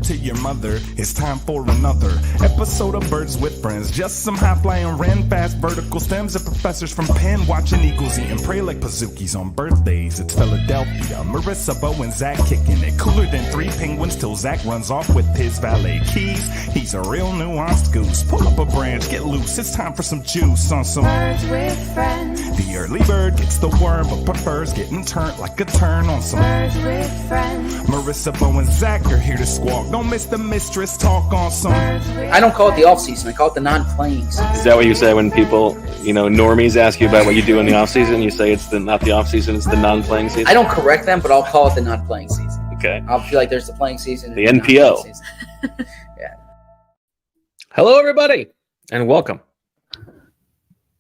to your mother. It's time for another episode of Birds with Friends. Just some high-flying, ran-fast vertical stems of professors from Penn watching Eagles eat and pray like Pazookies on birthdays. It's Philadelphia. Marissa, Bo, and Zach kicking it. Cooler than 3 penguins till Zach runs off with his valet keys. He's a real nuanced goose. Pull up a branch, get loose. It's time for some juice on some Birds with Friends. The early bird gets the worm, but prefers getting turned like a turn on some Birds with Friends. Marissa, Bo, and Zach are here to squawk. Don't miss the mistress talk on some. I don't call it the off season. I call it the non-playing season. Is that what you say when people, normies ask you about what you do in the off season? You say it's not the off season, it's the non-playing season. I don't correct them, but I'll call it the non-playing season. Okay. I'll feel like there's the playing season. The NPO. Season. Yeah. Hello, everybody, and welcome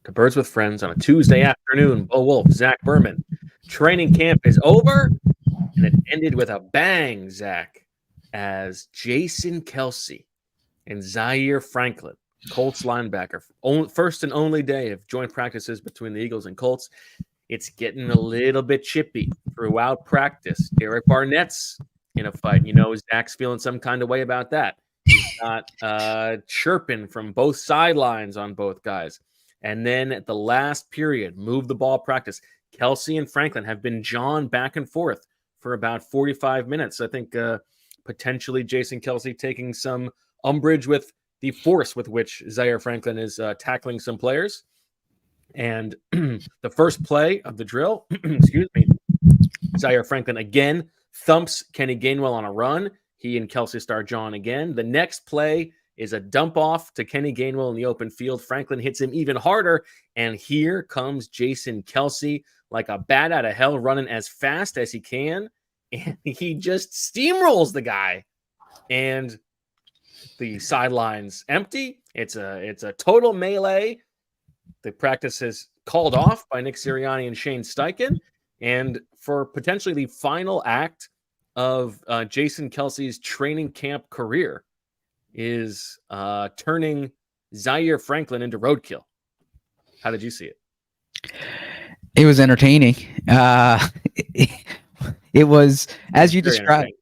to Birds with Friends on a Tuesday afternoon. Bo Wolf, Zach Berman. Training camp is over, and it ended with a bang, Zach, as Jason Kelsey and Zaire Franklin, Colts linebacker, first and only day of joint practices between the Eagles and Colts. It's getting a little bit chippy throughout practice. Derek Barnett's in a fight. Zach's feeling some kind of way about that. He's not chirping from both sidelines on both guys. And then at the last period, move the ball practice. Kelsey and Franklin have been jawing back and forth for about 45 minutes. I think potentially Jason Kelsey taking some umbrage with the force with which Zaire Franklin is tackling some players. And the first play of the drill, Zaire Franklin again thumps Kenny Gainwell on a run. He and Kelsey start jawing again. The next play is a dump off to Kenny Gainwell in the open field. Franklin hits him even harder. And here comes Jason Kelsey like a bat out of hell, running as fast as he can. And he just steamrolls the guy. And the sidelines empty. It's a total melee. The practice is called off by Nick Sirianni and Shane Steichen. And for potentially the final act of Jason Kelsey's training camp career is turning Zaire Franklin into roadkill. How did you see it? It was entertaining. It was as you described.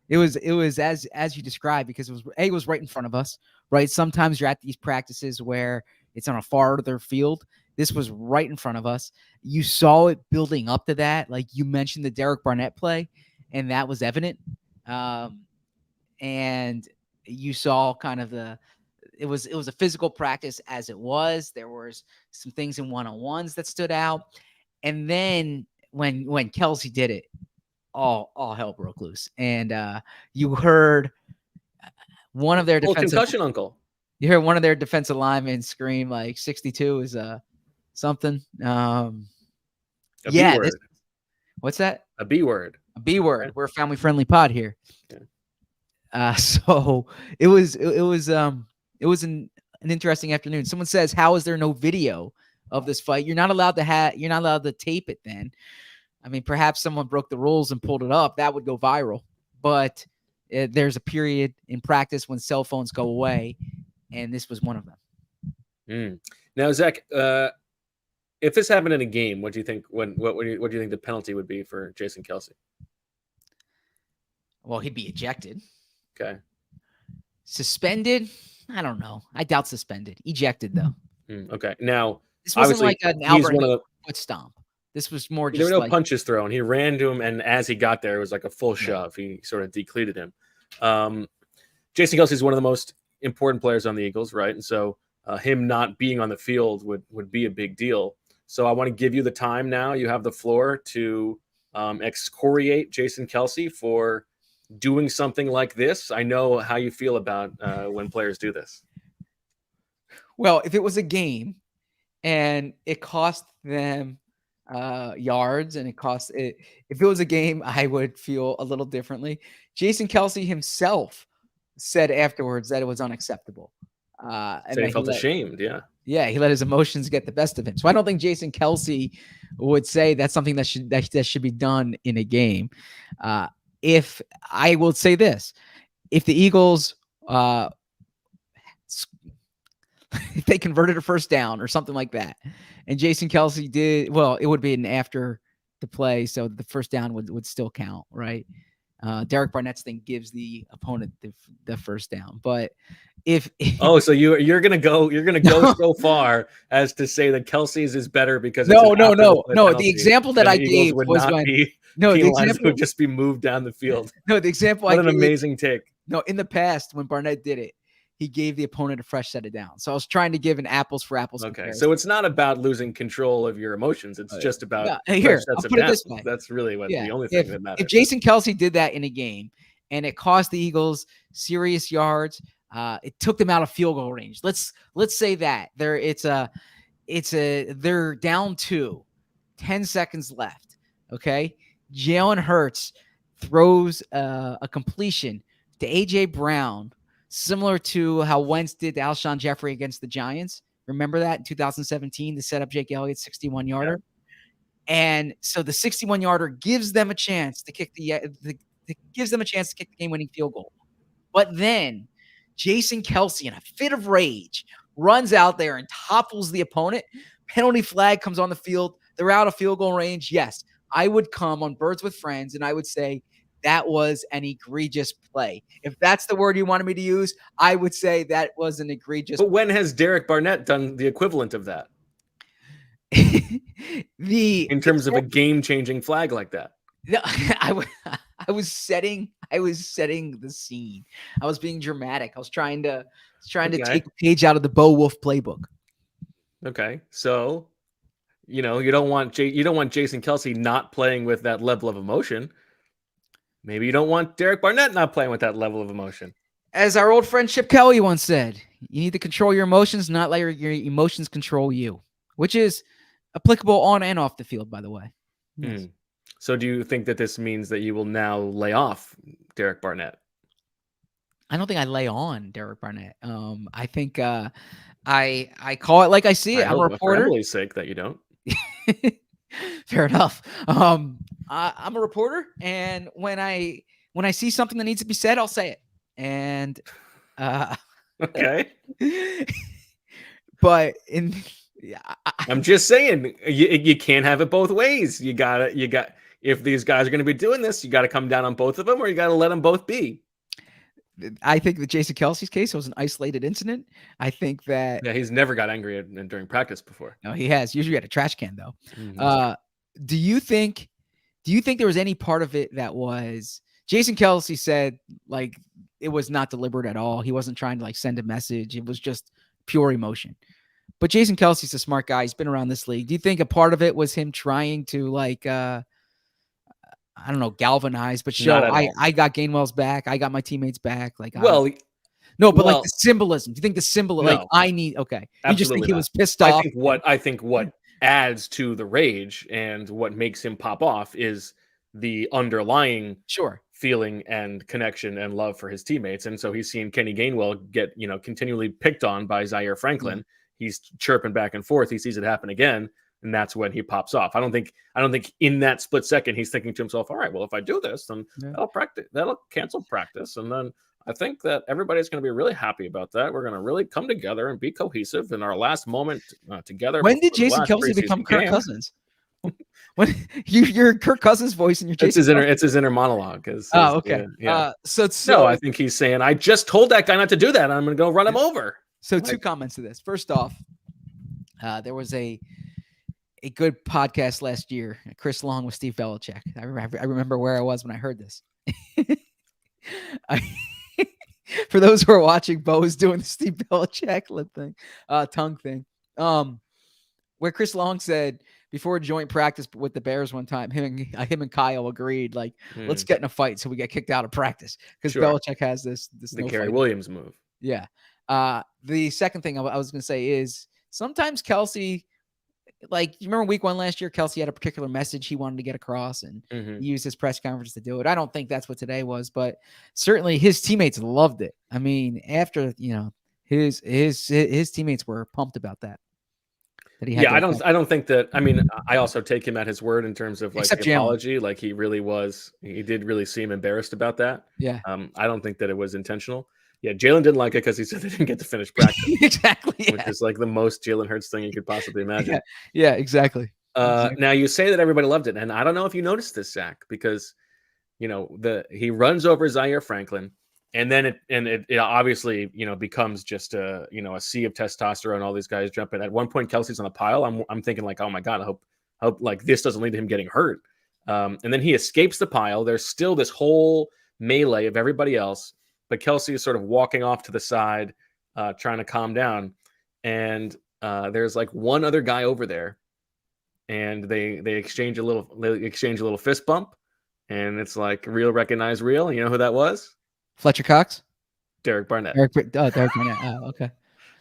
It was as you described, because it was right in front of us, right? Sometimes you're at these practices where it's on a farther field. This was right in front of us. You saw it building up to that. Like you mentioned the Derek Barnett play, and that was evident. And you saw kind of it was a physical practice as it was. There was some things in one-on-ones that stood out. And then when Kelsey did it, all hell broke loose. And you heard one of their concussion uncle. You heard one of their defensive linemen scream like 62 is something. B word. What's that? A B word. A B word. Right. We're a family friendly pod here. Yeah. So it was an interesting afternoon. Someone says, how is there no video of this fight? You're not allowed to tape it then. I mean, perhaps someone broke the rules and pulled it up. That would go viral. But there's a period in practice when cell phones go away, and this was one of them. Now, Zach, if this happened in a game, what do you think? What do you think the penalty would be for Jason Kelsey? Well, he'd be ejected. Okay. Suspended? I don't know. I doubt suspended. Ejected though. Okay. Now, this wasn't like an Albert foot stomp. This was more just there were no punches thrown. He ran to him, and as he got there, it was like a full shove. He sort of decleated him. Jason Kelsey is one of the most important players on the Eagles, right? And so him not being on the field would be a big deal. So I want to give you the time now. You have the floor to excoriate Jason Kelsey for doing something like this. I know how you feel about when players do this. Well, if it was a game and it cost them yards and if it was a game, I would feel a little differently. Jason Kelsey himself said afterwards that it was unacceptable. And he felt ashamed. Yeah, he let his emotions get the best of him. So I don't think Jason Kelsey would say that's something that should be done in a game. If I will say this, if the Eagles, if they converted a first down or something like that, and Jason Kelsey did, well, it would be an after the play, so the first down would still count, right? Derek Barnett's thing gives the opponent the first down. But if so you're gonna go so far as to say that Kelsey's is better because no. it's an after-the-play The penalty, example that and I the Eagles gave would was not when be the penalized, example would just be moved down the field. the example What I an gave, amazing take. No, in the past when Barnett did it, he gave the opponent a fresh set of downs. So I was trying to give an apples for apples. Okay, comparison. so it's not about losing control of your emotions. It's just about here. fresh I'll sets of put it this downs. way. That's really the only thing that matters. If Jason Kelsey did that in a game and it cost the Eagles serious yards, it took them out of field goal range. Let's say that they're down 2, 10 seconds left. Okay, Jalen Hurts throws a completion to AJ Brown, similar to how Wentz did to Alshon Jeffrey against the Giants. Remember that in 2017 to set up Jake Elliott's 61-yarder? Yeah. And so the 61-yarder gives them a chance to kick the game-winning field goal. But then Jason Kelsey, in a fit of rage, runs out there and topples the opponent. Penalty flag comes on the field. They're out of field goal range. Yes, I would come on Birds with Friends and I would say, that was an egregious play. If that's the word you wanted me to use, I would say that was an egregious But when has Derek Barnett done the equivalent of that? In terms of a game-changing flag like that? I was setting the scene. I was being dramatic. I was trying to take a page out of the Bo Wolf playbook. Okay, so you don't want Jason Kelsey not playing with that level of emotion. Maybe you don't want Derek Barnett not playing with that level of emotion. As our old friend Chip Kelly once said, you need to control your emotions, not let your emotions control you, which is applicable on and off the field, by the way. Yes. So do you think that this means that you will now lay off Derek Barnett? I don't think I lay on Derek Barnett. I think I call it like I see it. I'm a reporter. For Emily's sake that you don't. Fair enough. I'm a reporter, and when I see something that needs to be said, I'll say it. And okay. But I'm just saying you can't have it both ways. You got if these guys are going to be doing this, you got to come down on both of them, or you got to let them both be. I think that Jason Kelsey's case was an isolated incident. I think that he's never got angry during practice before. No, he has. Usually at a trash can, though. Mm-hmm. Do you think there was any part of it that was Jason Kelsey said like it was not deliberate at all? He wasn't trying to like send a message. It was just pure emotion. But Jason Kelsey's a smart guy. He's been around this league. Do you think a part of it was him trying to like I don't know, galvanize, but show I got Gainwell's back. I got my teammates back. Like, like the symbolism. Do you think the symbolism? No, like, I need. Okay, you just think he was pissed off. I think what adds to the rage and what makes him pop off is the underlying feeling and connection and love for his teammates. And so he's seen Kenny Gainwell get continually picked on by Zaire Franklin. Mm-hmm. He's chirping back and forth. He sees it happen again. And that's when he pops off. I don't think in that split second he's thinking to himself, all right, well, if I do this, then that'll cancel practice. And then I think that everybody's going to be really happy about that. We're going to really come together and be cohesive in our last moment together. When did Jason Kelsey become Kirk Cousins? When you're Kirk Cousins' voice and you're Jason it's his inner monologue. Okay. So I think he's saying, I just told that guy not to do that. I'm going to go run him over. So two comments to this. First off, there was a good podcast last year, Chris Long with Steve Belichick. I remember where I was when I heard this. For those who are watching, Bo is doing the Steve Belichick lip thing, tongue thing. Where Chris Long said before a joint practice with the Bears one time, him and Kyle agreed, like, let's get in a fight so we get kicked out of practice because Belichick has this the Gary Williams move. Yeah. The second thing I was going to say is sometimes Kelsey. Like, you remember week 1 last year, Kelsey had a particular message he wanted to get across and he used his press conference to do it. I don't think that's what today was, but certainly his teammates loved it. I mean, after, his teammates were pumped about that. I don't think that, I mean, I also take him at his word in terms of like the apology. Like he did really seem embarrassed about that. Yeah. I don't think that it was intentional. Yeah, Jalen didn't like it because he said they didn't get to finish practice. Exactly. Yeah. Which is like the most Jalen Hurts thing you could possibly imagine. Yeah, exactly. Now you say that everybody loved it. And I don't know if you noticed this, Zach, because he runs over Zaire Franklin, and then it obviously becomes just a sea of testosterone. All these guys jumping. At one point, Kelsey's on the pile. I'm thinking like, oh my god, I hope like this doesn't lead to him getting hurt. And then he escapes the pile. There's still this whole melee of everybody else, but Kelsey is sort of walking off to the side, trying to calm down. And there's like one other guy over there, and they exchange a little fist bump, and it's like real recognize real. You know who that was? Fletcher Cox, Derek Barnett. Derek Barnett. Oh, okay.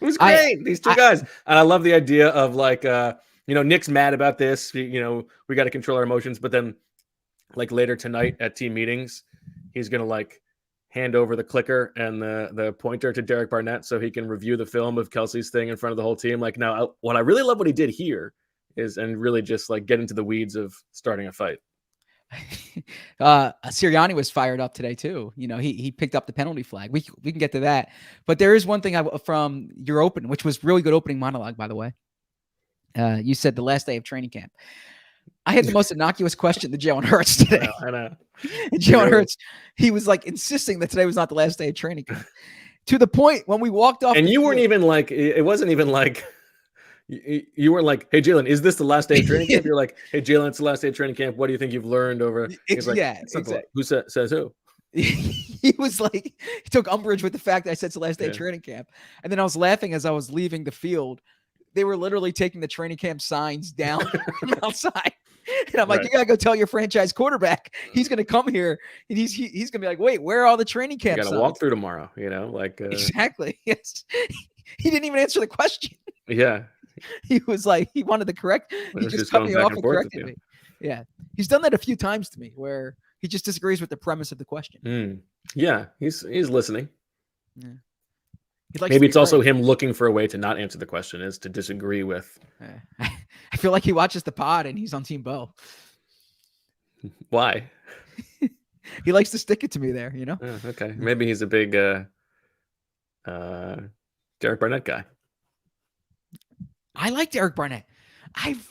It was great. These two guys, and I love the idea of like, Nick's mad about this. We got to control our emotions, but then like later tonight at team meetings, he's gonna like hand over the clicker and the pointer to Derek Barnett so he can review the film of Kelsey's thing in front of the whole team. Like, now, what I really love what he did here is, and really just like get into the weeds of starting a fight. Sirianni was fired up today too. He picked up the penalty flag. We can get to that, but there is one thing from your open, which was really good opening monologue, by the way. You said the last day of training camp. I had the most innocuous question to Jalen Hurts today. I know. And Jalen Hurts, he was like insisting that today was not the last day of training camp. To the point when we walked off, and you weren't even like, it wasn't even like. You weren't like, hey, Jalen, is this the last day of training camp? You're like, hey, Jalen, it's the last day of training camp. What do you think you've learned over? He's like, yeah, exactly. Who says who? He was like, he took umbrage with the fact that I said it's the last day of training camp. And then I was laughing as I was leaving the field. They were literally taking the training camp signs down from outside. And I'm like, you got to go tell your franchise quarterback. He's going to come here. And he's going to be like, wait, where are all the training camp signs? You got to walk through tomorrow, Exactly. Yes. He didn't even answer the question. Yeah. He was like, he wanted to correct. He just cut me off and corrected me. Yeah. He's done that a few times to me where he just disagrees with the premise of the question. Yeah. He's listening. Yeah. Maybe it's also him looking for a way to not answer the question, is to disagree with. I feel like he watches the pod and he's on Team Bo. Why? He likes to stick it to me there, Oh, okay. Maybe he's a big Derek Barnett guy. I like Derek Barnett. I've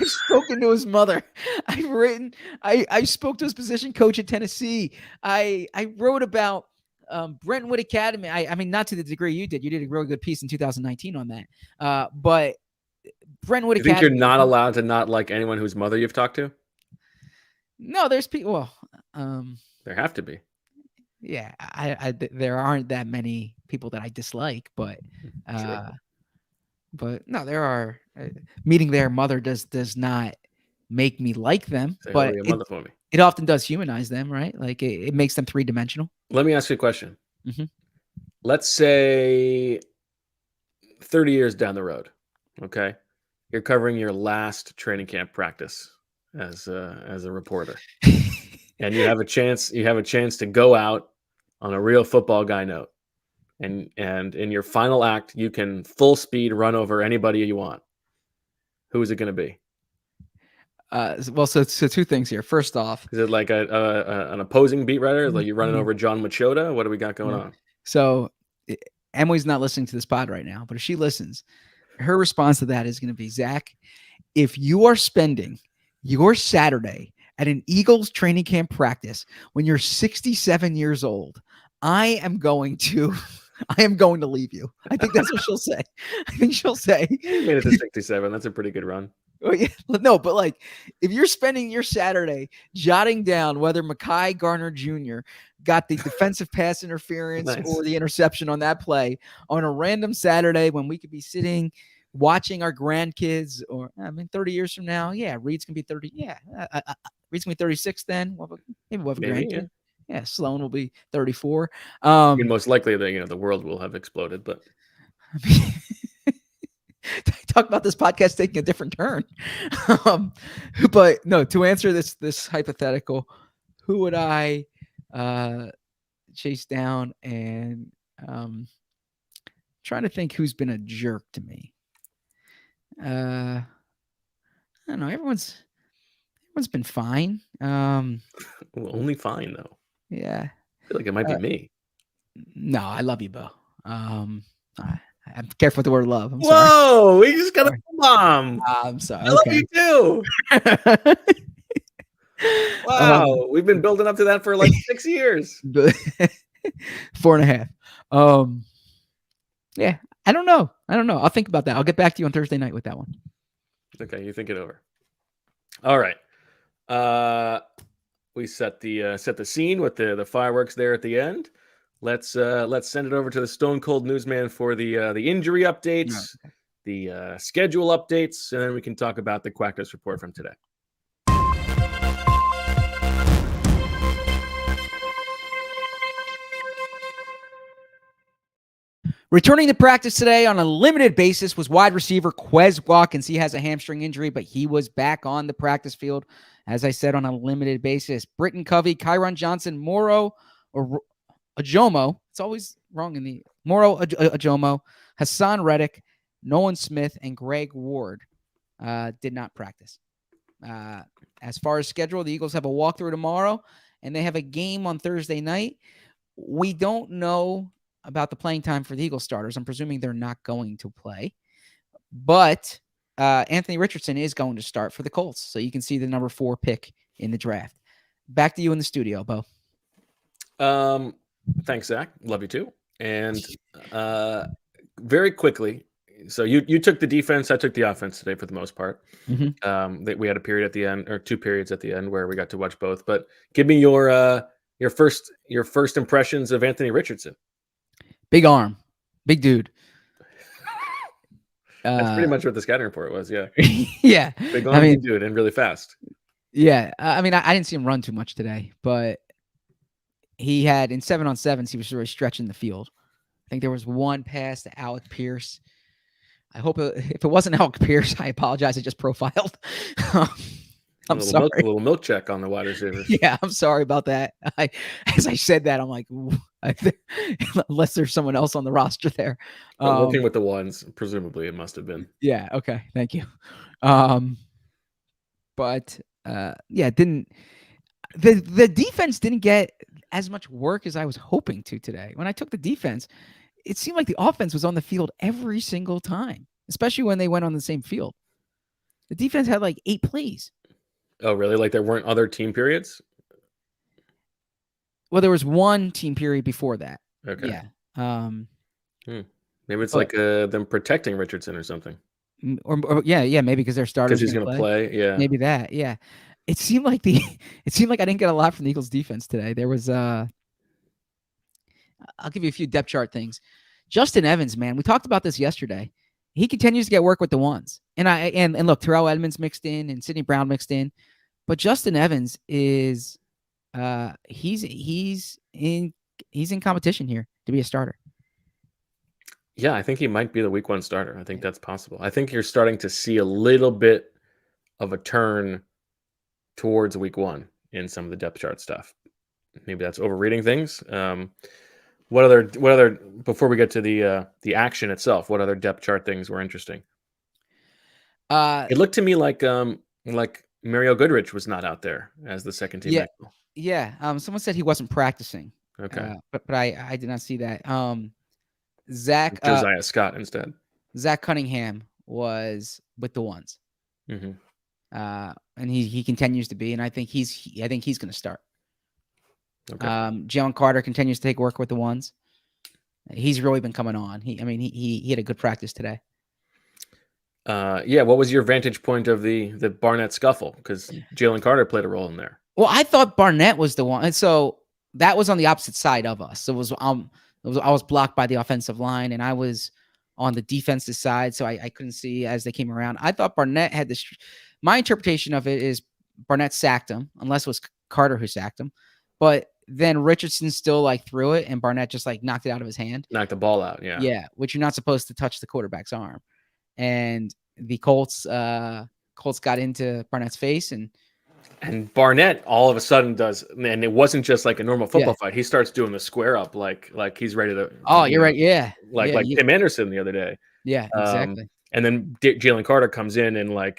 spoken to his mother. I spoke to his position coach at Tennessee. I wrote about Brentwood Academy. I mean, not to the degree you did. You did a really good piece in 2019 on that. But Brentwood Academy. You think you're not allowed to not like anyone whose mother you've talked to? No, there's people. There have to be. Yeah, there aren't that many people that I dislike, but no, there are. Meeting their mother does not make me like them, but it often does humanize them, right? Like it makes them three-dimensional. Let me ask you a question. Mm-hmm. Let's say 30 years down the road, okay? You're covering your last training camp practice as a reporter. And you have a chance to go out on a real football guy note. And in your final act, you can full speed run over anybody you want. Who is it going to be? Well, so two things here. First off, is it like an opposing beat writer? Like you're running over John Machota? What do we got going on? So Emily's not listening to this pod right now, but if she listens, her response to that is going to be, Zach, if you are spending your Saturday at an Eagles training camp practice when you're 67 years old, I am going to leave you. I think that's what she'll say. I think she'll say, you made it to 67. That's a pretty good run. Well, yeah, no, but like if you're spending your Saturday jotting down whether Mekhi Garner Jr. got the defensive pass interference or the interception on that play on a random Saturday when we could be sitting watching our grandkids, or 30 years from now, yeah, Reed's gonna be 30. Yeah, Reed's gonna be 36 then. Maybe we'll have a grandkid. Yeah, Sloan will be 34. Most likely, the world will have exploded, but. Talk about this podcast taking a different turn. But no, to answer this hypothetical, who would I chase down? And trying to think who's been a jerk to me. I don't know. Everyone's been fine. Only fine though. Yeah. I feel like it might be me. No, I love you, Bo. I'm careful with the word love. I'm sorry. Whoa, we just got a bomb. I'm sorry. I love you too. Wow, we've been building up to that for like 6 years. 4.5. Yeah, I don't know. I'll think about that. I'll get back to you on Thursday night with that one. Okay, you think it over. All right. We set the scene with the fireworks there at the end. Let's send it over to the Stone Cold Newsman for the injury updates, the schedule updates, and then we can talk about the Quackness report from today. Returning to practice today on a limited basis was wide receiver Quez Watkins. He has a hamstring injury, but he was back on the practice field, as I said, on a limited basis. Britton Covey, Kyron Johnson, Moro Ajomo. It's always wrong in the Moro Ajomo, Hassan Reddick, Nolan Smith, and Greg Ward did not practice. As far as schedule, the Eagles have a walkthrough tomorrow, and they have a game on Thursday night. We don't know about the playing time for the Eagles starters. I'm presuming they're not going to play. But Anthony Richardson is going to start for the Colts, so you can see the number 4 pick in the draft. Back to you in the studio, Bo. Thanks, Zach. Love you too. And very quickly, so you took the defense, I took the offense today for the most part. That we had a period at the end, or 2 periods at the end, where we got to watch both. But give me your first impressions of Anthony Richardson. Big arm, big dude. That's pretty much what the scouting report was. Yeah. Yeah. Big arm, big dude, and really fast. Yeah. I didn't see him run too much today, but he had in 7-on-7s, he was really stretching the field. I think there was one pass to Alec Pierce. I hope if it wasn't Alec Pierce, I apologize. I just profiled. I'm sorry. A little milk check on the wide receivers. Yeah, I'm sorry about that. As I said that, I'm like, unless there's someone else on the roster there. Working with the ones, presumably it must have been. Yeah. Okay. Thank you. But didn't the defense didn't get as much work as I was hoping to today. When I took the defense, it seemed like the offense was on the field every single time, especially when they went on the same field. The defense had like 8 plays. Oh, really? Like there weren't other team periods? Well, there was one team period before that. Okay. Yeah. Maybe it's like them protecting Richardson or something. Or maybe because their starters because he's going to play. Yeah. Maybe that. Yeah. It seemed like I didn't get a lot from the Eagles defense today. There was I'll give you a few depth chart things. Justin Evans, man, we talked about this yesterday. He continues to get work with the ones. And look, Terrell Edmonds mixed in and Sidney Brown mixed in. But Justin Evans is he's in competition here to be a starter. Yeah, I think he might be the week 1 starter. I think that's possible. I think you're starting to see a little bit of a turn towards week 1 in some of the depth chart stuff. Maybe that's overreading things. What other before we get to the action itself, what other depth chart things were interesting? It looked to me like Mario Goodrich was not out there as the second team. Yeah. Someone said he wasn't practicing. Okay. But I did not see that. Zach Josiah Scott instead. Zach Cunningham was with the ones. Mm-hmm. And he continues to be, and I think he's going to start. Okay. Jalen Carter continues to take work with the ones. He's really been coming on. He had a good practice today. What was your vantage point of the Barnett scuffle? Because Jalen Carter played a role in there. Well, I thought Barnett was the one, and so that was on the opposite side of us. I was blocked by the offensive line, and I was on the defensive side, so I couldn't see as they came around. I thought Barnett had this. My interpretation of it is Barnett sacked him, unless it was Carter who sacked him. But then Richardson still threw it, and Barnett just knocked it out of his hand. Knocked the ball out, yeah. Yeah, which you're not supposed to touch the quarterback's arm. And the Colts got into Barnett's face, and Barnett all of a sudden does, and it wasn't just like a normal football fight. He starts doing the square up like he's ready to. Oh, you're right. Yeah, like Tim Anderson the other day. Yeah, exactly. And then Jalen Carter comes in and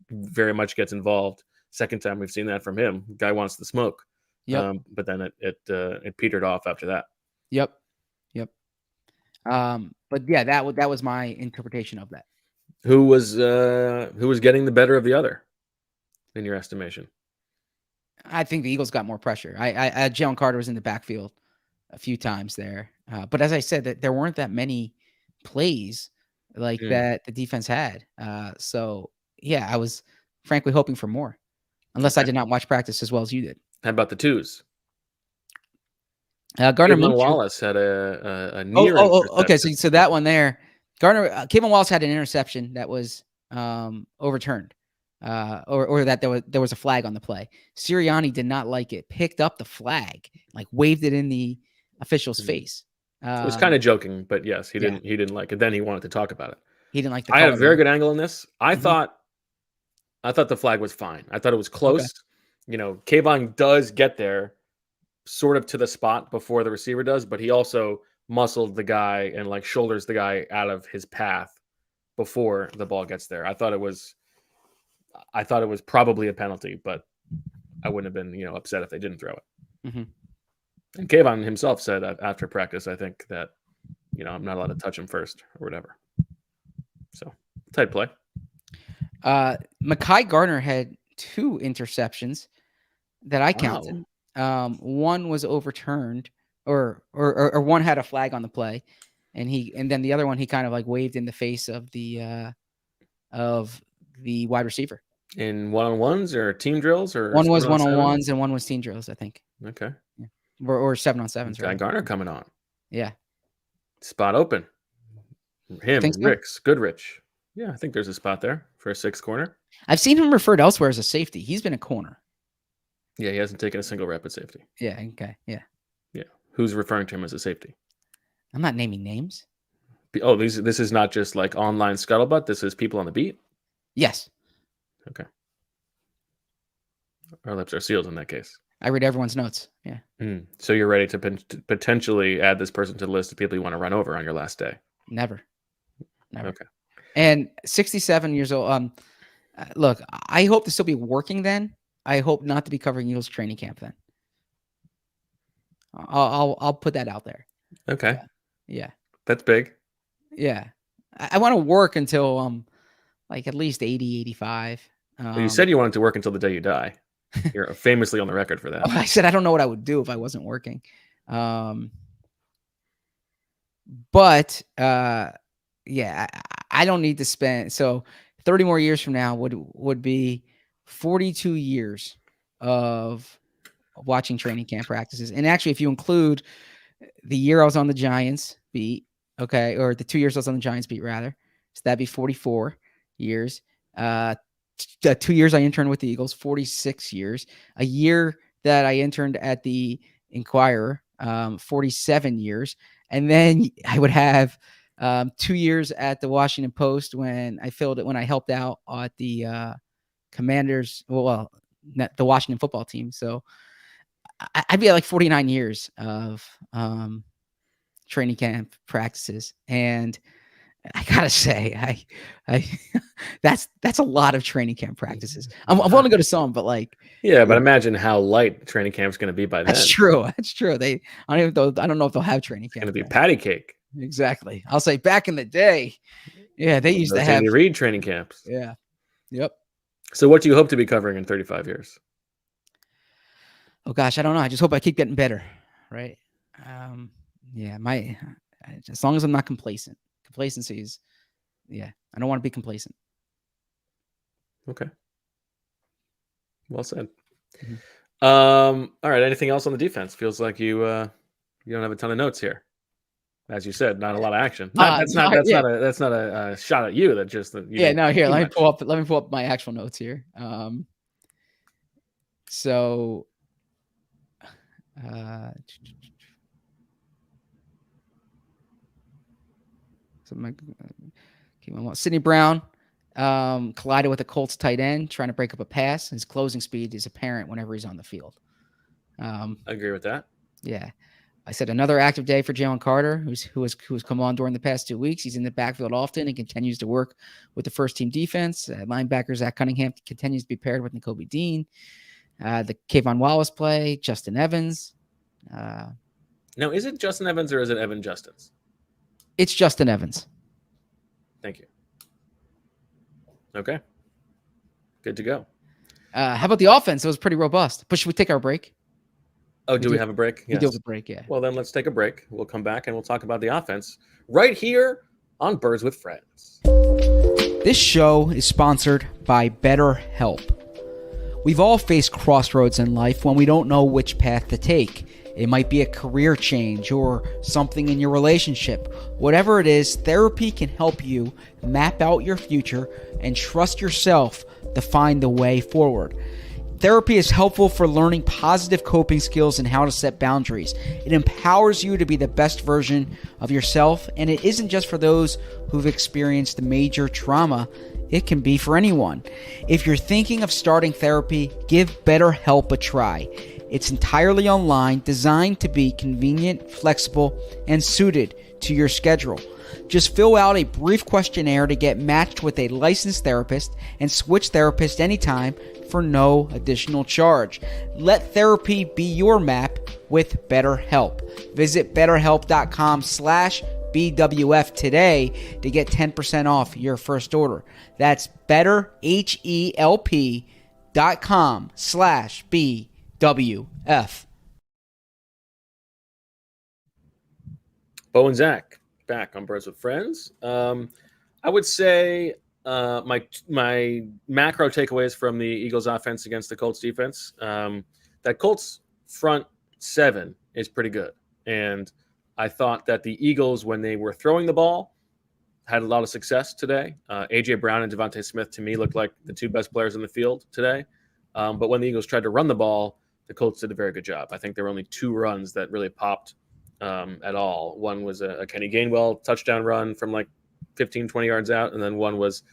very much gets involved. Second time we've seen that from him. Guy wants the smoke. Yep. But then it petered off after that. Yep. But yeah, that was my interpretation of that. Who was getting the better of the other, in your estimation? I think the Eagles got more pressure. Jalen Carter was in the backfield a few times there. But as I said, that there weren't that many plays like that the defense had. So yeah, I was frankly hoping for more, unless I did not watch practice as well as you did. How about the twos? Gardner Kevin Minshew. Wallace had a near interception. Okay. So that one there, Kevin Wallace had an interception that was overturned, or that there was a flag on the play. Sirianni did not like it, picked up the flag, like waved it in the official's face. It was kind of joking, but yes, he didn't like it. Then he wanted to talk about it. He didn't like the I had a color. very good angle in this. I thought the flag was fine. I thought it was close. Okay. You know, Kayvon does get there sort of to the spot before the receiver does, but he also muscled the guy and like shoulders the guy out of his path before the ball gets there. I thought it was probably a penalty, but I wouldn't have been, you know, upset if they didn't throw it. Mm-hmm. And Kayvon himself said after practice, I think that, you know, I'm not allowed to touch him first or whatever. So tight play. Mekhi Garner had 2 interceptions that I counted. One was overturned, or one had a flag on the play, and then the other one he kind of like waved in the face of the wide receiver. In one-on-ones or team drills, or one was one-on-ones and one was team drills, I think. Okay. Yeah. Or 7-on-7s. Got Garner coming on. Yeah. Spot open. Him, Think so? Ricks, Goodrich. Yeah, I think there's a spot there for a 6th corner. I've seen him referred elsewhere as a safety. He's been a corner. Yeah, he hasn't taken a single rep at safety. Yeah. Okay. Yeah. Yeah. Who's referring to him as a safety? I'm not naming names. Oh, this is not just like online scuttlebutt. This is people on the beat? Yes. Okay. Our lips are sealed in that case. I read everyone's notes. Yeah. So you're ready to potentially add this person to the list of people you want to run over on your last day? Never. Okay. And 67 years old. Look, I hope to still be working then. I hope not to be covering Eagles training camp then. I'll put that out there. Okay. Yeah. That's big. Yeah. I want to work until like at least 80, 85. Well, you said you wanted to work until the day you die. You're famously on the record for that. I said I don't know what I would do if I wasn't working. But yeah, I don't need to spend. So 30 more years from now would be 42 years of watching training camp practices. And actually, if you include the year I was on the Giants beat, okay, or the 2 years I was on the Giants beat, rather, so that'd be 44 years. 2 years I interned with the Eagles, 46 years. A year that I interned at the Inquirer, 47 years. And then I would have 2 years at the Washington Post when I helped out at the Commanders, the Washington football team. So I'd be at like 49 years of training camp practices. And I gotta say, I that's a lot of training camp practices. I'm willing to go to some, but like, yeah, but imagine how light training camp's going to be by then. That's true. That's true. I don't know if they'll have training camp. It's going to be patty cake. Exactly. I'll say back in the day, yeah, they used to have Reed training camps. Yeah. Yep. So what do you hope to be covering in 35 years? Oh gosh, I don't know. I just hope I keep getting better. Right. Yeah. As long as I'm not complacent. Complacency is, yeah, I don't want to be complacent. Okay. Well said. Mm-hmm. All right. Anything else on the defense? Feels like you don't have a ton of notes here. As you said, not a lot of action. That's not a shot at you. That just that. Yeah. No. Here, let me pull up my actual notes here. So Sidney Brown collided with a Colts tight end trying to break up a pass. His closing speed is apparent whenever he's on the field. I agree with that. Yeah. I said another active day for Jalen Carter, who has come on during the past 2 weeks. He's in the backfield often and continues to work with the first team defense. Linebacker Zach Cunningham continues to be paired with Nakobe Dean. The Kayvon Wallace play, Justin Evans. Now, is it Justin Evans or is it Evan Justins? It's Justin Evans. Thank you. Okay. Good to go. How about the offense? It was pretty robust. But should we take our break? Oh, do we have a break? We do have a break, yeah. Well, then let's take a break. We'll come back and we'll talk about the offense right here on Birds with Friends. This show is sponsored by BetterHelp. We've all faced crossroads in life when we don't know which path to take. It might be a career change or something in your relationship. Whatever it is, therapy can help you map out your future and trust yourself to find the way forward. Therapy is helpful for learning positive coping skills and how to set boundaries. It empowers you to be the best version of yourself, and it isn't just for those who've experienced major trauma. It can be for anyone. If you're thinking of starting therapy, give BetterHelp a try. It's entirely online, designed to be convenient, flexible, and suited to your schedule. Just fill out a brief questionnaire to get matched with a licensed therapist and switch therapists anytime for no additional charge. Let therapy be your map with BetterHelp. Visit BetterHelp.com/BWF today to get 10% off your first order. That's BetterHelp.com/BWF. Bo and Zach back on Birds with Friends. I would say my macro takeaways from the Eagles offense against the Colts defense, that Colts front seven is pretty good. And I thought that the Eagles, when they were throwing the ball, had a lot of success today. A.J. Brown and Devontae Smith, to me, looked like the two best players in the field today. But when the Eagles tried to run the ball, the Colts did a very good job. I think there were only two runs that really popped at all. One was a Kenny Gainwell touchdown run from like 15, 20 yards out. And then one was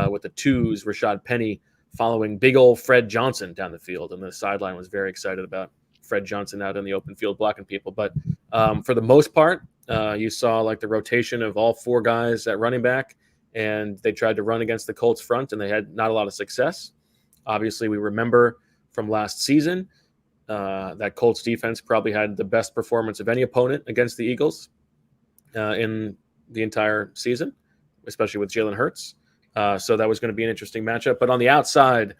with the twos, Rashad Penny following big old Fred Johnson down the field. And the sideline was very excited about Fred Johnson out in the open field blocking people. But for the most part, you saw like the rotation of all four guys at running back, and they tried to run against the Colts front, and they had not a lot of success. Obviously, we remember from last season that Colts defense probably had the best performance of any opponent against the Eagles in the entire season, especially with Jalen Hurts. So that was going to be an interesting matchup. But on the outside,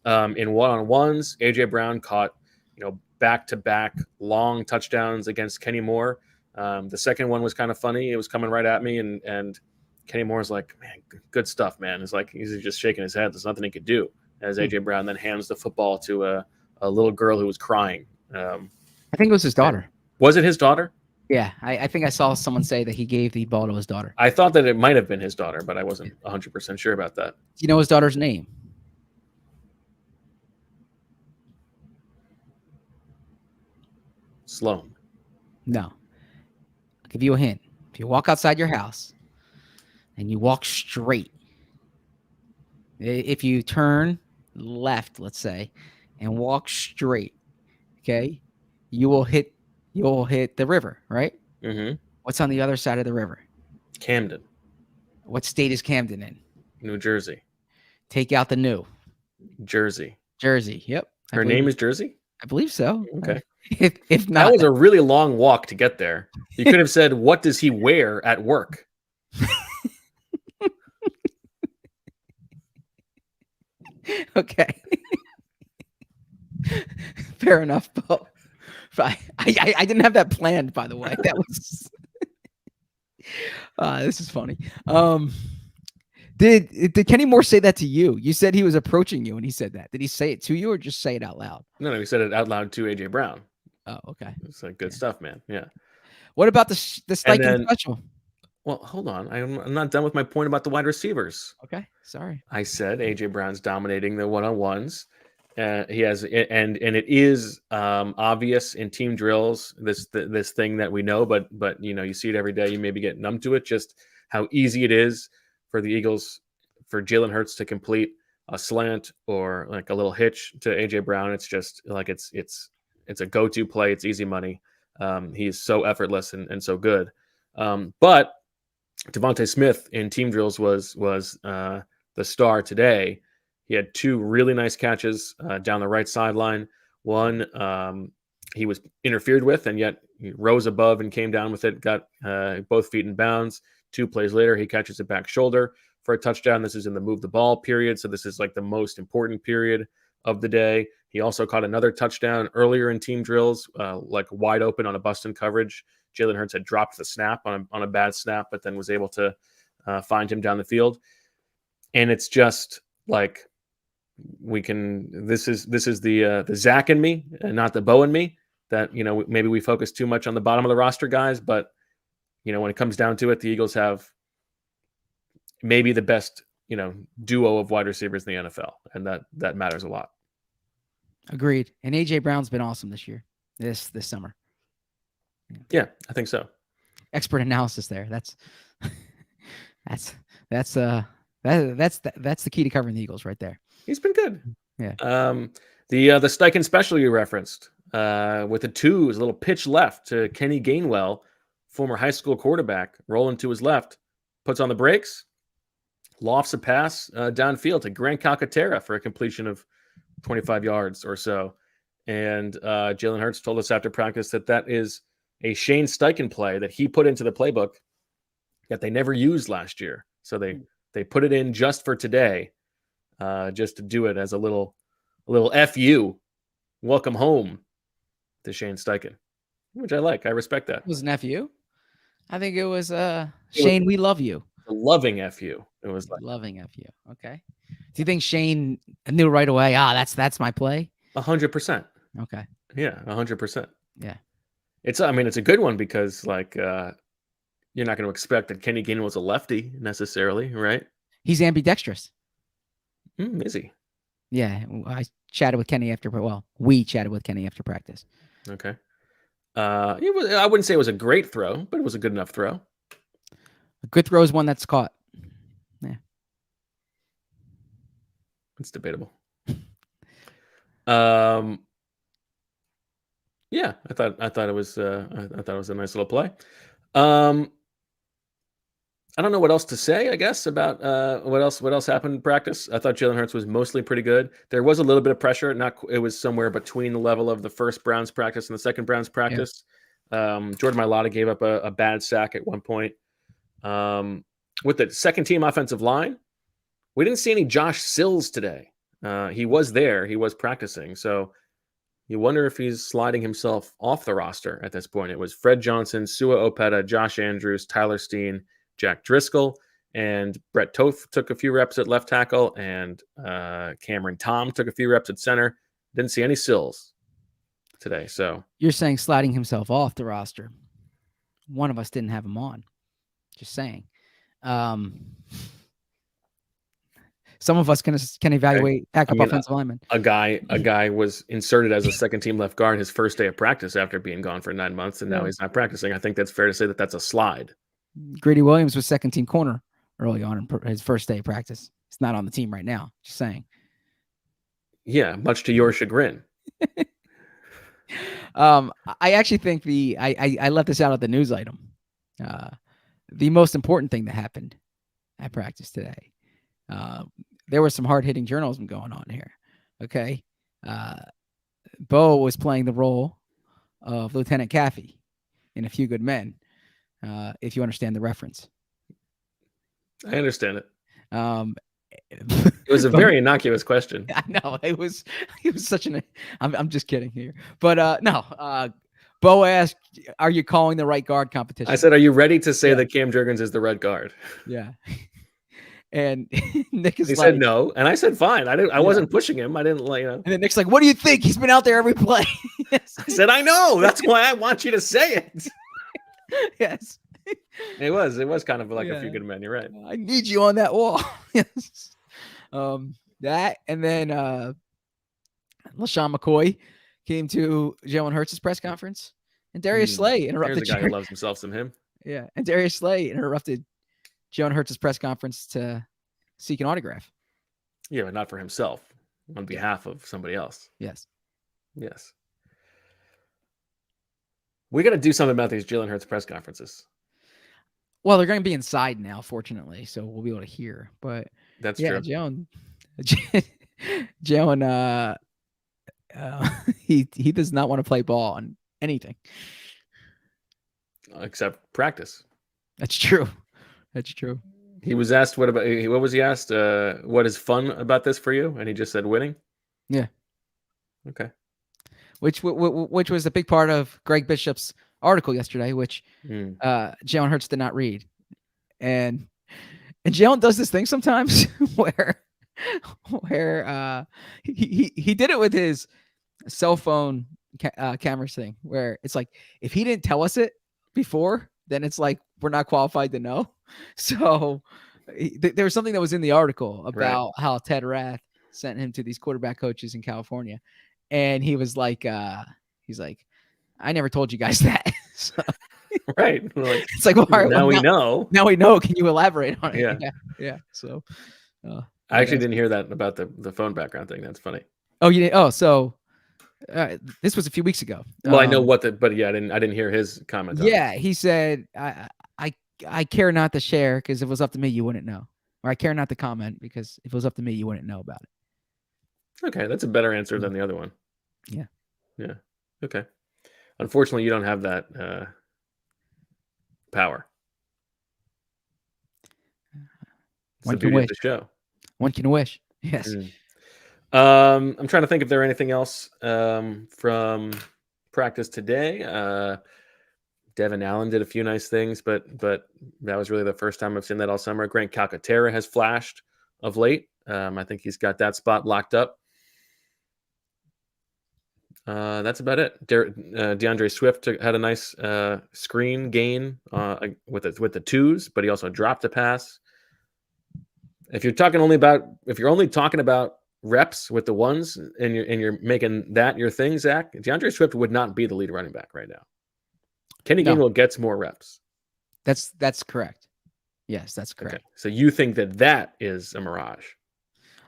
in one-on-ones, A.J. Brown caught, back-to-back long touchdowns against Kenny Moore. The second one was kind of funny. It was coming right at me, and Kenny Moore's like, man, good stuff, man. It's like he's just shaking his head. There's nothing he could do. As A.J. Brown then hands the football to a little girl who was crying. I think it was his daughter. Was it his daughter? Yeah, I think I saw someone say that he gave the ball to his daughter. I thought that it might have been his daughter, but I wasn't 100% sure about that. Do you know his daughter's name? Sloan. No. I'll give you a hint. If you walk outside your house and you walk straight, if you turn left, let's say, and walk straight, okay, you will hit the river, right? Mm-hmm. What's on the other side of the river? Camden. What state is Camden in? New Jersey. Take out the new. Jersey. Yep. Her name is Jersey? I believe so. Okay. If not, that was a really long walk to get there. You could have said, what does he wear at work? Okay. Fair enough, Bo. I didn't have that planned, by the way. That was this is funny. Did Kenny Moore say that to you? You said he was approaching you and he said that. Did he say it to you or just say it out loud? No, he said it out loud to A.J. Brown. Oh, okay. It's like good stuff, man. Yeah. What about the Steichen special? Well, hold on. I'm not done with my point about the wide receivers. Okay, sorry. I said A.J. Brown's dominating the one-on-ones. He has, and it is obvious in team drills, this thing that we know, but you see it every day. You maybe get numb to it. Just how easy it is for the Eagles, for Jalen Hurts to complete a slant or like a little hitch to A.J. Brown. It's just like it's a go-to play. It's easy money. He's so effortless and so good. But Devontae Smith in team drills was the star today. He had two really nice catches down the right sideline. One, he was interfered with, and yet he rose above and came down with it, got both feet in bounds. 2 plays later, he catches it back shoulder for a touchdown. This is in the move the ball period, so this is like the most important period of the day. He also caught another touchdown earlier in team drills, like wide open on a bust in coverage. Jalen Hurts had dropped the snap on a bad snap, but then was able to find him down the field. And it's just like this is the Zach in me and not the Bo in me, that, maybe we focus too much on the bottom of the roster guys, but when it comes down to it, the Eagles have maybe the best, duo of wide receivers in the NFL. And that matters a lot. Agreed. And AJ Brown's been awesome this year, this summer. Yeah, I think so. Expert analysis there. That's the key to covering the Eagles right there. He's been good. Yeah. The Steichen special you referenced, with the twos, a little pitch left to Kenny Gainwell, former high school quarterback, rolling to his left, puts on the brakes, lofts a pass downfield to Grant Calcaterra for a completion of 25 yards or so. And Jalen Hurts told us after practice that is a Shane Steichen play that he put into the playbook that they never used last year. So they put it in just for today, just to do it as a little FU, welcome home to Shane Steichen, which I like. I respect that. It was an FU? I think it was Shane, we love you. A loving FU. It was like loving FU. Okay. Do you think Shane knew right away? That's my play. 100%. Okay. Yeah, 100%. Yeah. It's a good one because you're not going to expect that Kenny Gainwell was a lefty necessarily, right? He's ambidextrous. Is he? Yeah, I chatted with Kenny we chatted with Kenny after practice. Okay. I wouldn't say it was a great throw, but it was a good enough throw. A good throw is one that's caught. Yeah. It's debatable. Yeah, I thought it was a nice little play. I don't know what else to say, I guess, about what else happened in practice. I thought Jalen Hurts was mostly pretty good. There was a little bit of pressure. It was somewhere between the level of the first Browns practice and the second Browns practice. Yeah. Jordan Mailata gave up a bad sack at one point. With the second team offensive line, we didn't see any Josh Sills today. He was there. He was practicing. So you wonder if he's sliding himself off the roster at this point. It was Fred Johnson, Sua Opeta, Josh Andrews, Tyler Steen, Jack Driscoll, and Brett Toth took a few reps at left tackle, and Cameron Tom took a few reps at center. Didn't see any Sills today. So you're saying sliding himself off the roster. One of us didn't have him on. Just saying. Some of us can evaluate backup offensive linemen. A guy was inserted as a second team left guard his first day of practice after being gone for 9 months, and now he's not practicing. I think that's fair to say that's a slide. Grady Williams was second team corner early on in his first day of practice. He's not on the team right now. Just saying. Yeah, much to your chagrin. I actually think I left this out of the news item. The most important thing that happened at practice today. There was some hard-hitting journalism going on here. Okay. Bo was playing the role of Lieutenant Caffey in A Few Good Men, if you understand the reference. I understand it. It was a very innocuous question. I know. It was such an... I'm just kidding here. But no. Bo asked, are you calling the right guard competition? I said, are you ready to say that Cam Jurgens is the red guard? Yeah. And Nick is he said no, and I said fine. I wasn't pushing him. I didn't And then Nick's like, "What do you think? He's been out there every play." Yes. I said, "I know. That's why I want you to say it." Yes, it was kind of like A Few Good Men. You're right. I need you on that wall. Yes. That and then LaShawn McCoy came to Jalen Hurts' press conference, and Darius Slay interrupted. Here's a guy who loves himself some him. Yeah, and Darius Slay interrupted Jalen Hurts' press conference to seek an autograph. Yeah, but not for himself, on behalf of somebody else. Yes. We got to do something about these Jalen Hurts press conferences. Well, they're going to be inside now, fortunately, so we'll be able to hear. But that's true. Jalen, he does not want to play ball on anything except practice. That's true. That's true. He was asked, what was he asked? What is fun about this for you? And he just said winning. Yeah. Okay. which was a big part of Greg Bishop's article yesterday, which Jalen Hurts did not read. And Jalen does this thing sometimes where he did it with his cell phone cameras thing, where it's like, if he didn't tell us it before, then it's like we're not qualified to know. So there was something that was in the article about how Ted Rath sent him to these quarterback coaches in California, and he was like, he's like, I never told you guys that. So, right. Like, it's like, well, all right, now we know. Now we know. Can you elaborate on it? Yeah. Yeah. So I actually didn't hear that about the phone background thing. That's funny. Oh, you did? Oh, so this was a few weeks ago. Well, I know but yeah, I didn't hear his comment. Yeah, he said, I care not to share because if it was up to me, you wouldn't know. Or I care not to comment because if it was up to me, you wouldn't know about it. Okay, that's a better answer than the other one. Yeah. Yeah. Okay. Unfortunately, you don't have that power. It's One the can beauty wish. of the show. One can wish. Yes. I'm trying to think if there are anything else from practice today. Devin Allen did a few nice things, but that was really the first time I've seen that all summer. Grant Calcaterra has flashed of late. I think he's got that spot locked up. That's about it. DeAndre Swift had a nice screen gain with the twos, but he also dropped a pass. If you're only talking about reps with the ones and you're making that your thing, Zach, DeAndre Swift would not be the lead running back right now. Kenny Gainwell gets more reps. That's correct. Yes, that's correct. Okay. So you think that is a mirage?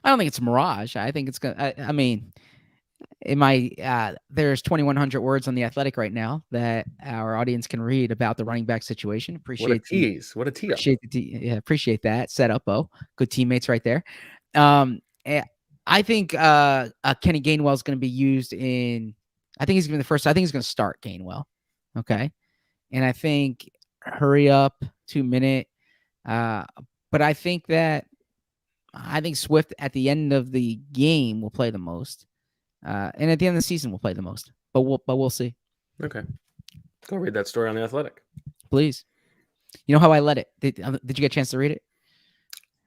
I don't think it's a mirage. I think it's gonna. I mean, there's 2,100 words on The Athletic right now that our audience can read about the running back situation. Appreciate what a tease. What a tee up. Appreciate that setup. Oh, good teammates right there. I think Kenny Gainwell is going to be used in. I think he's going to be the first. I think he's going to start Gainwell. Okay, and I think hurry up 2 minute. But I think Swift at the end of the game will play the most. And at the end of the season, we'll play the most, but we'll see. Okay, go read that story on The Athletic, please. You know how I let it? Did you get a chance to read it?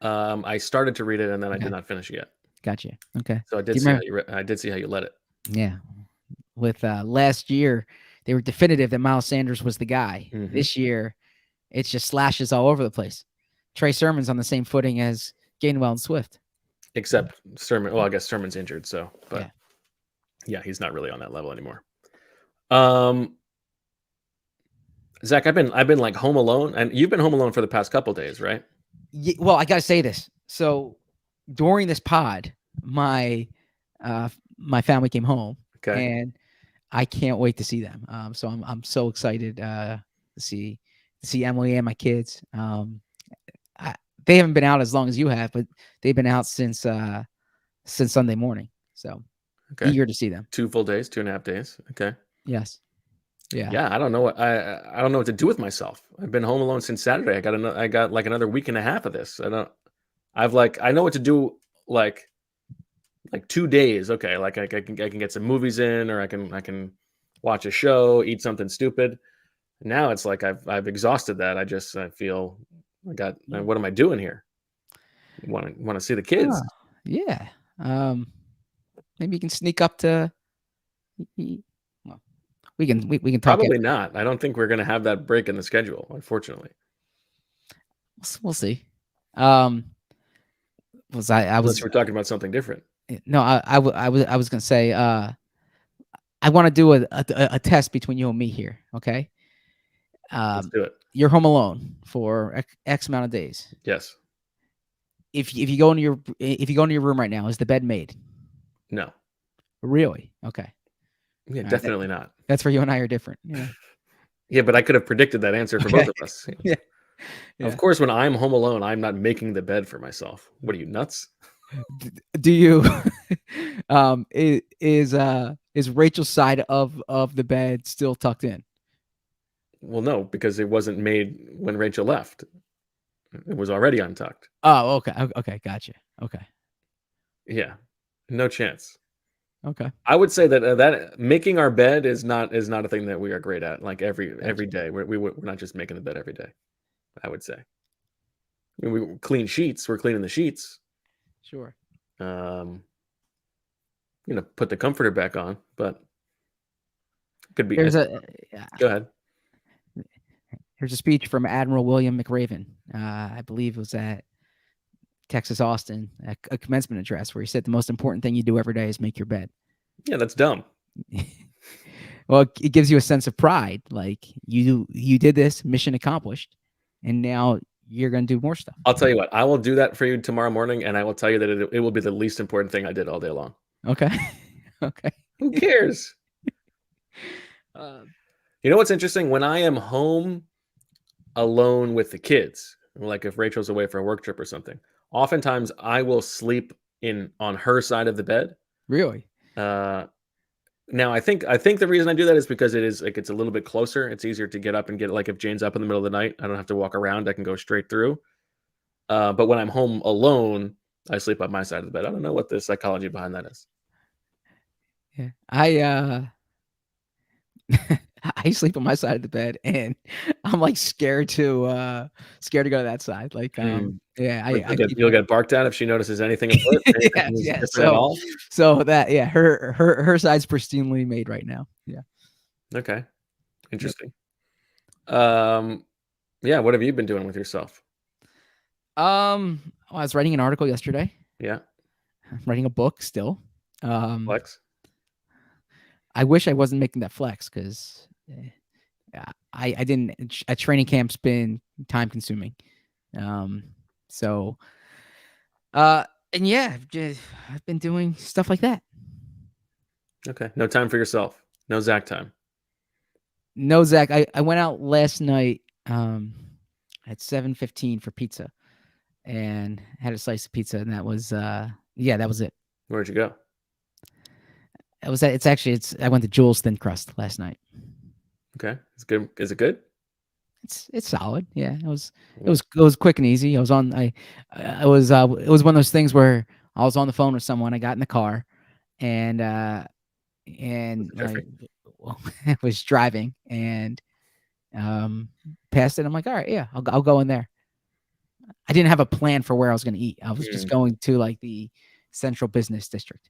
I started to read it and then I did not finish yet. Gotcha. Okay. So I did see how you let it. Yeah. With last year, they were definitive that Miles Sanders was the guy. Mm-hmm. This year, it's just slashes all over the place. Trey Sermon's on the same footing as Gainwell and Swift, except Sermon. Well, I guess Sermon's injured, so but. Yeah. Yeah, he's not really on that level anymore. Zach, I've been like home alone, and you've been home alone for the past couple of days, right? Yeah, well, I gotta say this. So during this pod, my family came home, and I can't wait to see them. So I'm so excited to see Emily and my kids. They haven't been out as long as you have, but they've been out since Sunday morning. So. Okay. Eager to see them. 2 full days, 2.5 days. Okay. Yes. Yeah. Yeah. I don't know what I don't know what to do with myself. I've been home alone since Saturday. I got like another week and a half of this. I know what to do like 2 days. Okay. Like I can get some movies in, or I can watch a show, eat something stupid. Now it's like I've exhausted that. I feel what am I doing here? Want to see the kids. Yeah. Maybe you can sneak up to. Well, we can talk. Probably not. I don't think we're going to have that break in the schedule, unfortunately. We'll see. Unless we're talking about something different. No, I was going to say. I want to do a test between you and me here. Okay. Let's do it. You're home alone for X amount of days. Yes. If you go into your room right now, is the bed made? No. Really? Okay. Yeah, definitely not. That's where you and I are different. Yeah. Yeah, but I could have predicted that answer for both of us. Yeah. Of course, when I'm home alone, I'm not making the bed for myself. What are you, nuts? Do you is Rachel's side of the bed still tucked in? Well, no, because it wasn't made when Rachel left. It was already untucked. Oh, okay. Okay, gotcha. Okay. Yeah. No chance. Okay. I would say that that making our bed is not a thing that we are great at. Like every day, we're not just making the bed every day. I would say. I mean, we clean sheets. We're cleaning the sheets. Sure. Put the comforter back on, but could be. There's Go ahead. Here's a speech from Admiral William McRaven. I believe it was at Texas Austin, a commencement address, where he said the most important thing you do every day is make your bed. Yeah, that's dumb. Well, it gives you a sense of pride. Like you did this, mission accomplished, and now you're going to do more stuff. I'll tell you what, I will do that for you tomorrow morning, and I will tell you that it will be the least important thing I did all day long. Okay. Okay. Who cares? You know what's interesting? When I am home alone with the kids, like if Rachel's away for a work trip or something, oftentimes I will sleep on her side of the bed. Really? Now I think the reason I do that is because it's a little bit closer. It's easier to get up and get, like, if Jane's up in the middle of the night, I don't have to walk around. I can go straight through. But when I'm home alone, I sleep on my side of the bed. I don't know what the psychology behind that is. Yeah. I sleep on my side of the bed, and I'm like scared to go to that side. Like, You'll get barked at if she notices anything afoot. So that, her side's pristinely made right now. Yeah. Okay. Interesting. What have you been doing with yourself? I was writing an article yesterday. Yeah. I'm writing a book still. Flex. I wish I wasn't making that flex because I didn't. A training camp's been time consuming. And yeah, I've been doing stuff like that. Okay. No time for yourself. No Zach time. No Zach. I went out last night at 7:15 for pizza and had a slice of pizza, and that was that was it. Where'd you go? I went to Jules Thin Crust last night. Okay. It's good. Is it good? It's solid. Yeah. It was quick and easy. It was one of those things where I was on the phone with someone. I got in the car and I was driving and passed it. I'm like, all right, yeah, I'll go in there. I didn't have a plan for where I was going to eat. I was just going to like the central business district.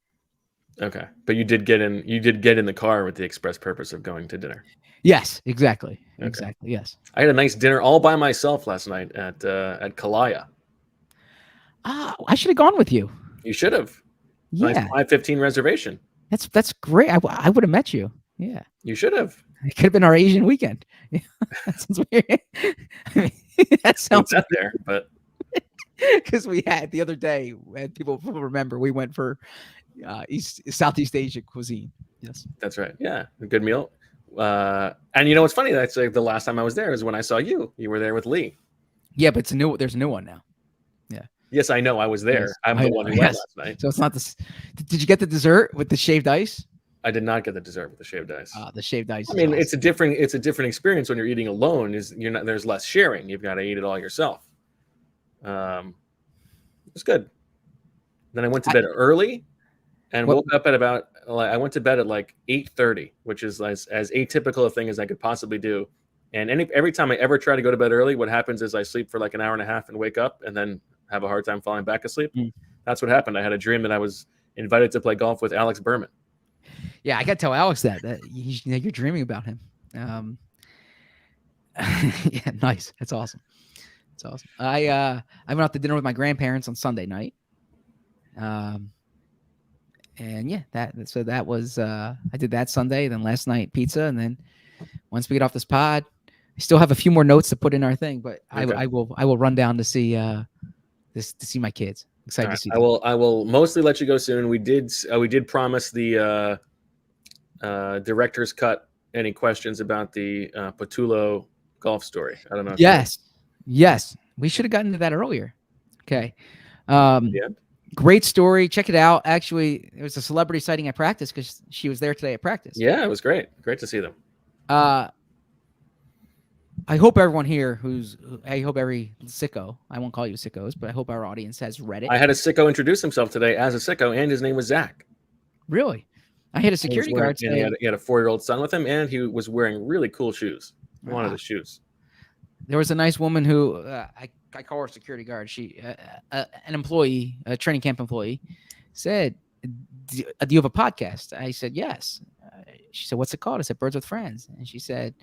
Okay. But you did get in the car with the express purpose of going to dinner. Yes, exactly. Okay. Exactly. Yes. I had a nice dinner all by myself last night at Kalaya. I should have gone with you. You should have. Yeah. Nice 5:15 reservation. That's great. I would have met you. Yeah. You should have. It could have been our Asian weekend. Yeah. That sounds weird. I mean, that sounds out there, but because we had the other day, and people remember, we went for Southeast Asian cuisine. Yes, that's right. Yeah, a good meal. And you know what's funny? That's like the last time I was there is when I saw you. You were there with Lee. Yeah, but there's a new one now. Yeah. Yes, I know. I was there. Yes, I'm the one who went last night. So it's not this. Did you get the dessert with the shaved ice? I did not get the dessert with the shaved ice. The shaved ice. I mean, awesome. it's a different experience when you're eating alone. There's less sharing. You've got to eat it all yourself. It's good. Then I went to bed early and woke up at I went to bed at like 8:30, which is as atypical a thing as I could possibly do. And every time I ever try to go to bed early, what happens is I sleep for like an hour and a half and wake up and then have a hard time falling back asleep. That's what happened. I had a dream that I was invited to play golf with Alex Berman. Yeah, I got to tell Alex that you're dreaming about him. Yeah, nice. That's awesome. It's awesome. I went out to dinner with my grandparents on Sunday night. And yeah, that was I did that Sunday, then last night pizza, and then once we get off this pod, I still have a few more notes to put in our thing, but okay. I will run down to see my kids. Excited to see them. I will mostly let you go soon. We did promise the director's cut any questions about the Patullo golf story. I don't know. Yes. We should have gotten to that earlier. Okay. Great story. Check it out. Actually, it was a celebrity sighting at practice because she was there today at practice. Yeah, it was great. Great to see them. I hope everyone here I hope every sicko, I won't call you sickos, but I hope our audience has read it. I had a sicko introduce himself today as a sicko, and his name was Zach. Really? I had a security guard and he had a 4-year-old son with him, and he was wearing really cool shoes. One of the shoes. There was a nice woman who I call her security guard. She, an employee, a training camp employee, said, "Do you have a podcast?" I said, "Yes." She said, "What's it called?" I said, "Birds with Friends." And she said,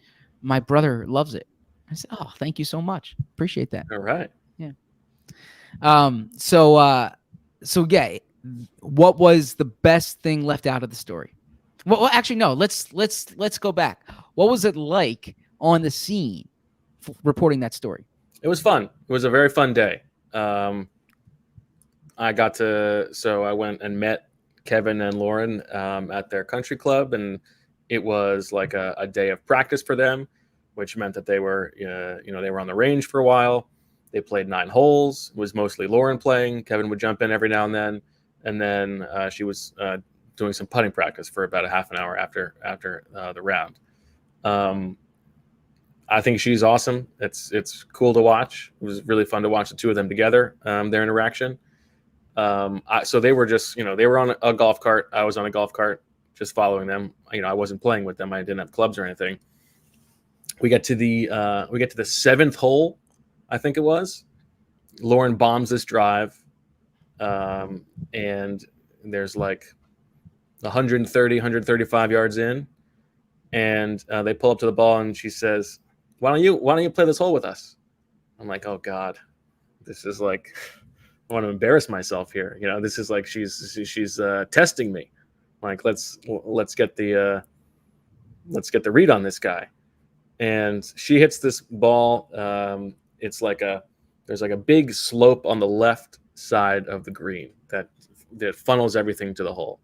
"My brother loves it." I said, "Oh, thank you so much. Appreciate that." All right. Yeah. So yeah, what was the best thing left out of the story? Well, actually, no. Let's go back. What was it like on the scene reporting that story? It was fun. It was a very fun day. I went and met Kevin and Lauren at their country club, and it was like a day of practice for them, which meant that they were, they were on the range for a while. They played 9 holes. It was mostly Lauren playing. Kevin would jump in every now and then she was doing some putting practice for about a half an hour after the round. I think she's awesome. It's cool to watch. It was really fun to watch the two of them together, their interaction. So they were just, they were on a golf cart. I was on a golf cart, just following them. I wasn't playing with them. I didn't have clubs or anything. We get to the 7th hole, I think it was. Lauren bombs this drive, and there's like 135 yards in, and they pull up to the ball, and she says, "Why don't you play this hole with us?" I'm like, "Oh God, this is like, I want to embarrass myself here. This is like she's testing me. Like let's get the read on this guy." And she hits this ball. There's like a big slope on the left side of the green that funnels everything to the hole.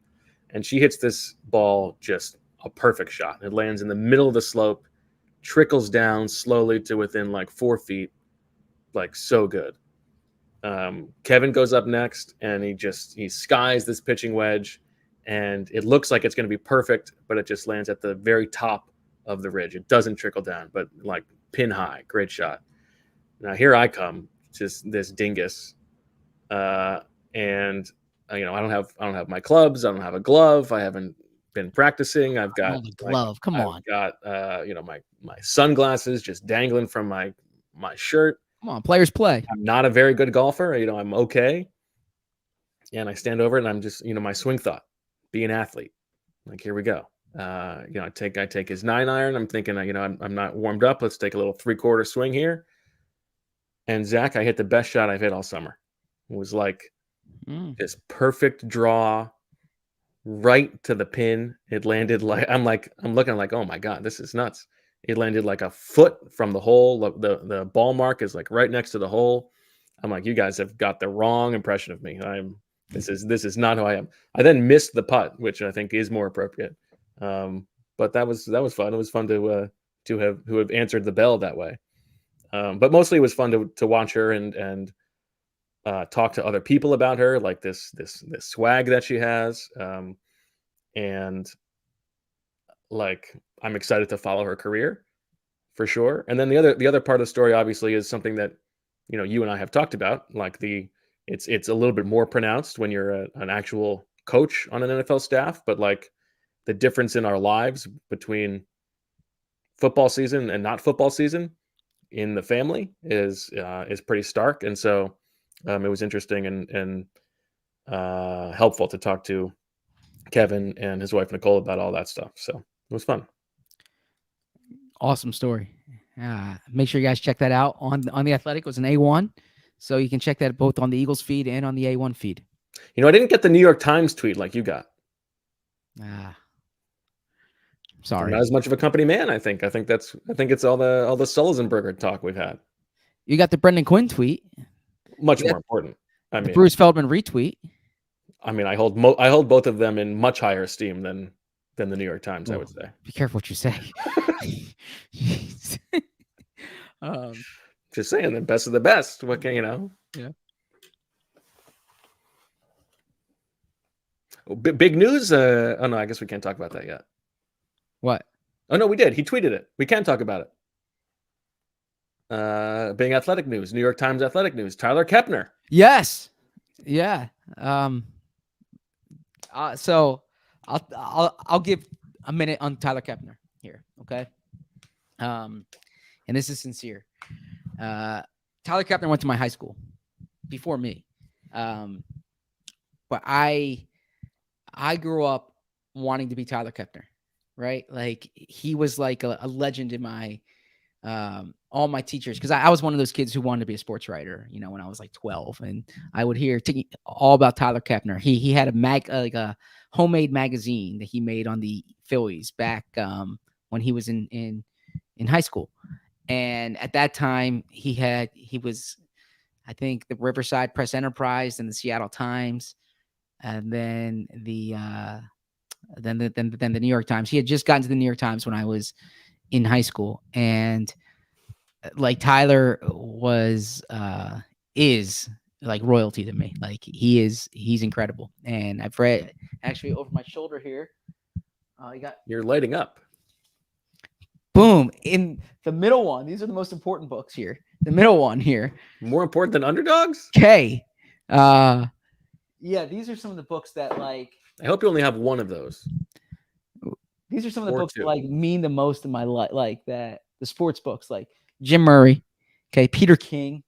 And she hits this ball, just a perfect shot. It lands in the middle of the slope, trickles down slowly to within like 4 feet, like so good. Kevin goes up next, and he skies this pitching wedge, and it looks like it's going to be perfect, but it just lands at the very top of the ridge. It doesn't trickle down, but like pin high. Great shot. Now here I come, just this dingus, and I don't have my clubs. I don't have a glove. I haven't been practicing. I've got the glove. Come on. I've got my sunglasses just dangling from my shirt. Come on, players play. I'm not a very good golfer. I'm okay. And I stand over it, and I'm just, my swing thought, be an athlete. Like, here we go. I take his 9-iron. I'm thinking, I'm not warmed up. Let's take a little 3/4 swing here. And Zach, I hit the best shot I've hit all summer. It was like this perfect draw right to the pin. It landed like, I'm looking like, oh my God, this is nuts. It landed like a foot from the hole. The ball mark is like right next to the hole. I'm like, you guys have got the wrong impression of me. This is not who I am. I then missed the putt, which I think is more appropriate. But that was fun. It was fun to have answered the bell that way. But mostly it was fun to watch her and talk to other people about her, like this swag that she has. And like, I'm excited to follow her career for sure. And then the other part of the story obviously is something that, you and I have talked about, like it's a little bit more pronounced when you're an actual coach on an NFL staff, but like the difference in our lives between football season and not football season in the family is pretty stark. And so it was interesting and helpful to talk to Kevin and his wife, Nicole, about all that stuff. So it was fun. Awesome story. Make sure you guys check that out on The Athletic. It was an A1. So you can check that both on the Eagles feed and on the A1 feed. I didn't get the New York Times tweet like you got. Sorry. I'm not as much of a company man, I think. I think it's all the Sullizenberger talk we've had. You got the Brendan Quinn tweet. Much more important. The Bruce Feldman retweet. I hold both of them in much higher esteem than the New York Times, I would say. Be careful what you say. Just saying, the best of the best. What can Yeah. Big news. Oh no, I guess we can't talk about that yet. What? Oh no, we did. He tweeted it. We can talk about it. Being athletic news, New York Times athletic news. Tyler Kepner. Yes. Yeah. So I'll give a minute on Tyler Kepner here, okay? And this is sincere. Tyler Kepner went to my high school before me, but I grew up wanting to be Tyler Kepner, right? Like he was like a legend in my all my teachers, because I was one of those kids who wanted to be a sports writer, when I was like 12, and I would hear all about Tyler Kepner. He had a homemade magazine that he made on the Phillies back when he was in high school, and at that time he was, I think, the Riverside Press Enterprise and the Seattle Times, and then the New York Times. He had just gotten to the New York Times when I was in high school, and like Tyler is like royalty to me. Like he's incredible. And I've read actually over my shoulder here. You're lighting up. Boom. In the middle one. These are the most important books here. The middle one here. More important than Underdogs? Okay. Yeah, these are some of the books that like. I hope you only have one of those. These are some of the Or books two. that like mean the most in my life, like that. The sports books, like Jim Murray, okay, Peter King,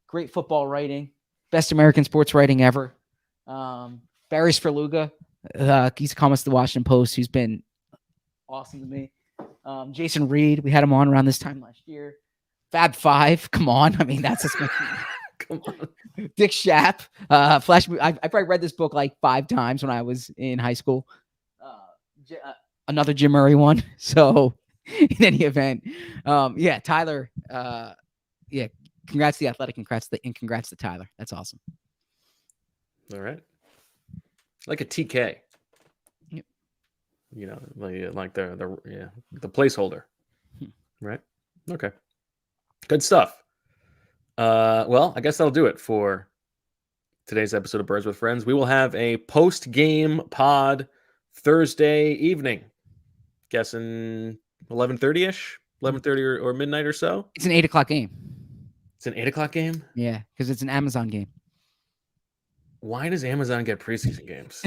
great football writing, best American sports writing ever. Barry Svrluga, he's a columnist of the Washington Post, who's been awesome to me. Jason Reed, we had him on around this time last year. Fab Five, come on, I mean that's a Come on. Dick Shapp, Flash. I probably read this book like 5 times when I was in high school. Another Jim Murray one. So in any event, yeah, Tyler, yeah, congrats to the Athletic, and congrats to Tyler. That's awesome. All right. Like a TK. Yep. Like the placeholder. Right? Okay. Good stuff. Well, I guess that'll do it for today's episode of Birds with Friends. We will have a post-game pod Thursday evening. Guessing 11:30-ish, 11:30 or midnight or so. It's an 8:00 game. It's an 8:00 game? Yeah, because it's an Amazon game. Why does Amazon get preseason games?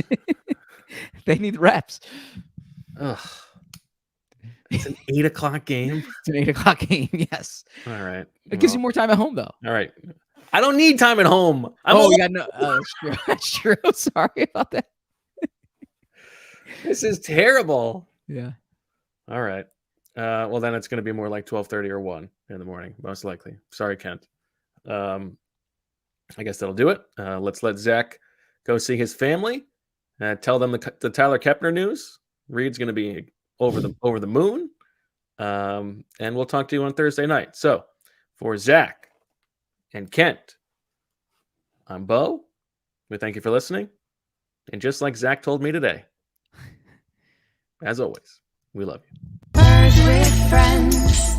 They need reps. Ugh. It's an 8:00 game? It's an 8:00 game, yes. All right. It gives you more time at home, though. All right. I don't need time at home. You got no. That's true. That's true. Sorry about that. This is terrible. Yeah. All right. Well, then it's going to be more like 12:30 or 1 in the morning, most likely. Sorry, Kent. I guess that'll do it. Let's let Zach go see his family. Tell them the Tyler Kepner news. Reed's going to be over the moon. And we'll talk to you on Thursday night. So for Zach and Kent, I'm Bo. We thank you for listening. And just like Zach told me today, as always, we love you. Birds with friends.